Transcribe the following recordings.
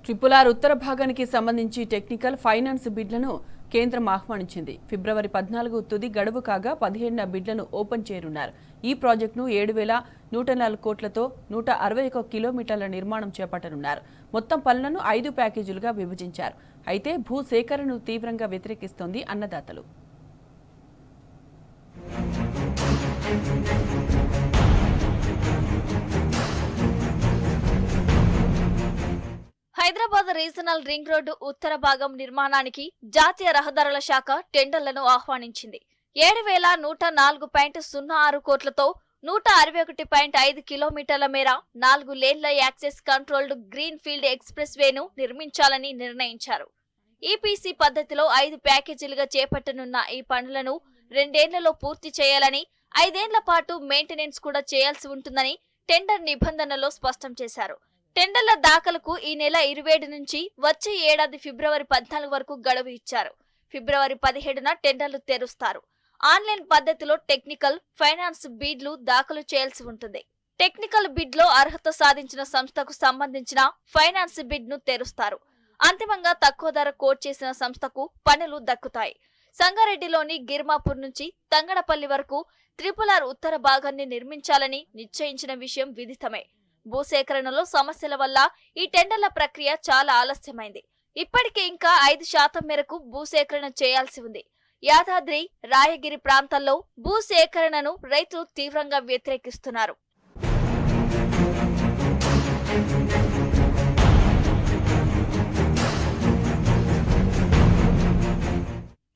Triple ఉత్తర భాగానికి సంబంధించి technical finance బిడ్లను కేంద్రం ఆహ్వానించింది. ఫిబ్రవరి 14 తుది గడువు కాగా 17న బిడ్లను ఓపెన్ చేయనున్నారు. ఈ ప్రాజెక్టును 7,104 కోట్లతో 161 కిలోమీటర్ల నిర్మాణం చేపట్టనున్నారు. మొత్తం పనులను 5 ప్యాకేజీలుగా విభజించారు. అయితే భూసేకరణను తీవ్రంగా వ్యతిరేకిస్తోంది అన్నదాతలు. హైదరాబాద్ రీజనల్ రింగ్ రోడ్డు ఉత్తర భాగం నిర్మాణానికి జాతీయ రహదారుల శాఖ టెండర్లను ఆహ్వానించింది. 7,104.06 కోట్లతో 161.5 కిలోమీటర్ల మేర 4 లేన్ల access controlled green field express వేను నిర్మించాలని నిర్ణయించారు. ఈపీసీ పద్ధతిలో 5 ప్యాకేజీలుగా చేపట్టనున్న ఈ పనులను 2 ఏళ్లలో పూర్తి చేయాలని, 5 ఏళ్ల పాటు మెయింటెనెన్స్ కూడా చేయాల్సి ఉంటుందని టెండర్ నిబంధనలో స్పష్టం చేశారు. టెండర్ల దాఖలకు ఈ నెల 27 నుంచి వచ్చే ఏడాది ఫిబ్రవరి 14 వరకు గడువు ఇచ్చారు. ఫిబ్రవరి 17న టెండర్లు తెరుస్తారు. ఆన్లైన్ పద్ధతిలో టెక్నికల్, ఫైనాన్స్ బిడ్లు దాఖలు చేయాల్సి ఉంటుంది. టెక్నికల్ బిడ్లో అర్హత సాధించిన సంస్థకు సంబంధించిన ఫైనాన్స్ బిడ్ను తెరుస్తారు. అంతిమంగా తక్కువ ధర కోట్ చేసిన సంస్థకు పనులు దక్కుతాయి. సంగారెడ్డిలోని గిర్మాపూర్ నుంచి తంగడపల్లి వరకు ట్రిపుల్ ఉత్తర భాగాన్ని నిర్మించాలని నిశ్చయించిన విషయం విదితమే. భూసేకరణలో సమస్యల వల్ల ఈ టెండర్ల ప్రక్రియ చాలా ఆలస్యమైంది. ఇప్పటికే ఇంకా 5% మేరకు భూసేకరణ చేయాల్సి ఉంది. యాదాద్రి, రాయగిరి ప్రాంతాల్లో భూసేకరణను రైతులు తీవ్రంగా వ్యతిరేకిస్తున్నారు.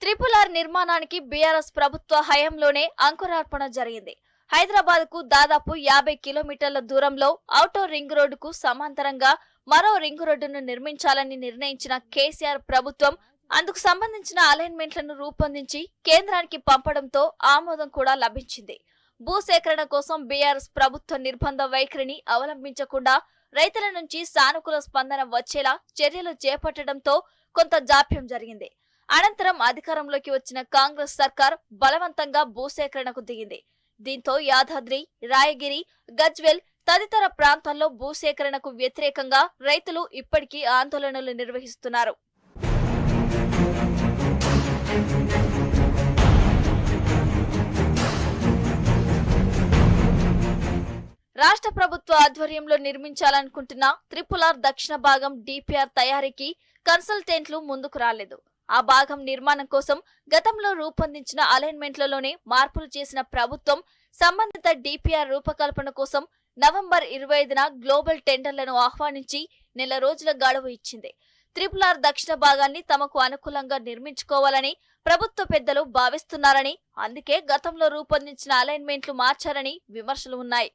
ట్రిపుల్ నిర్మాణానికి బీఆర్ఎస్ ప్రభుత్వ హయాంలోనే అంకురార్పణ జరిగింది. హైదరాబాద్ కు దాదాపు 50 కిలోమీటర్ల దూరంలో ఔటర్ రింగ్ రోడ్డుకు సమాంతరంగా మరో రింగ్ రోడ్డును నిర్మించాలని నిర్ణయించిన కేసీఆర్ ప్రభుత్వం అందుకు సంబంధించిన అలైన్మెంట్లను రూపొందించి కేంద్రానికి పంపడంతో ఆమోదం కూడా లభించింది. భూసేకరణ కోసం బీఆర్ఎస్ ప్రభుత్వ నిర్బంధ వైఖరిని అవలంబించకుండా రైతుల నుంచి సానుకూల స్పందన వచ్చేలా చర్యలు చేపట్టడంతో కొంత జాప్యం జరిగింది. అనంతరం అధికారంలోకి వచ్చిన కాంగ్రెస్ సర్కార్ బలవంతంగా భూసేకరణకు దిగింది. దీంతో యాదాద్రి, రాయగిరి, గజ్వెల్ తదితర ప్రాంతాల్లో భూసేకరణకు వ్యతిరేకంగా రైతులు ఇప్పటికీ ఆందోళనలు నిర్వహిస్తున్నారు. రాష్ట్ర ప్రభుత్వ ఆధ్వర్యంలో నిర్మించాలనుకుంటున్న ట్రిపుల్ దక్షిణ భాగం డిపిఆర్ తయారీకి కన్సల్టెంట్లు ముందుకు రాలేదు. ఆ భాగం నిర్మాణం కోసం గతంలో రూపొందించిన అలైన్మెంట్లలోనే మార్పులు చేసిన ప్రభుత్వం సంబంధిత డిపిఆర్ రూపకల్పన కోసం నవంబర్ 25న గ్లోబల్ టెండర్లను ఆహ్వానించి నెల రోజుల గడువు ఇచ్చింది. ట్రిపుల్ దక్షిణ భాగాన్ని తమకు అనుకూలంగా నిర్మించుకోవాలని ప్రభుత్వ పెద్దలు భావిస్తున్నారని, అందుకే గతంలో రూపొందించిన అలైన్మెంట్లు మార్చారని విమర్శలు ఉన్నాయి.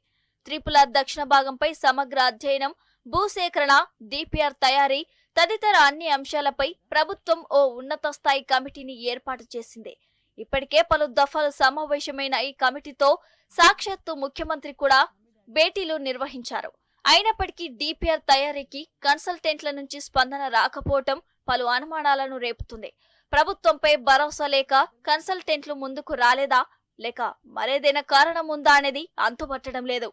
ట్రిపుల్ దక్షిణ భాగంపై సమగ్ర అధ్యయనం, భూసేకరణ, డిపిఆర్ తయారీ తదితర అన్ని అంశాలపై ప్రభుత్వం ఓ ఉన్నత స్థాయి కమిటీని ఏర్పాటు చేసింది. ఇప్పటికే పలు దఫాలు సమావేశమైన ఈ కమిటీతో సాక్షాత్తు ముఖ్యమంత్రి కూడా భేటీలు నిర్వహించారు. అయినప్పటికీ డిపిఆర్ తయారీకి కన్సల్టెంట్ల నుంచి స్పందన రాకపోవటం పలు అనుమానాలను రేపుతుంది. ప్రభుత్వంపై భరోసా లేక కన్సల్టెంట్లు ముందుకు రాలేదా, లేక మరేదైనా కారణం ఉందా అనేది అంతుపట్టడం లేదు.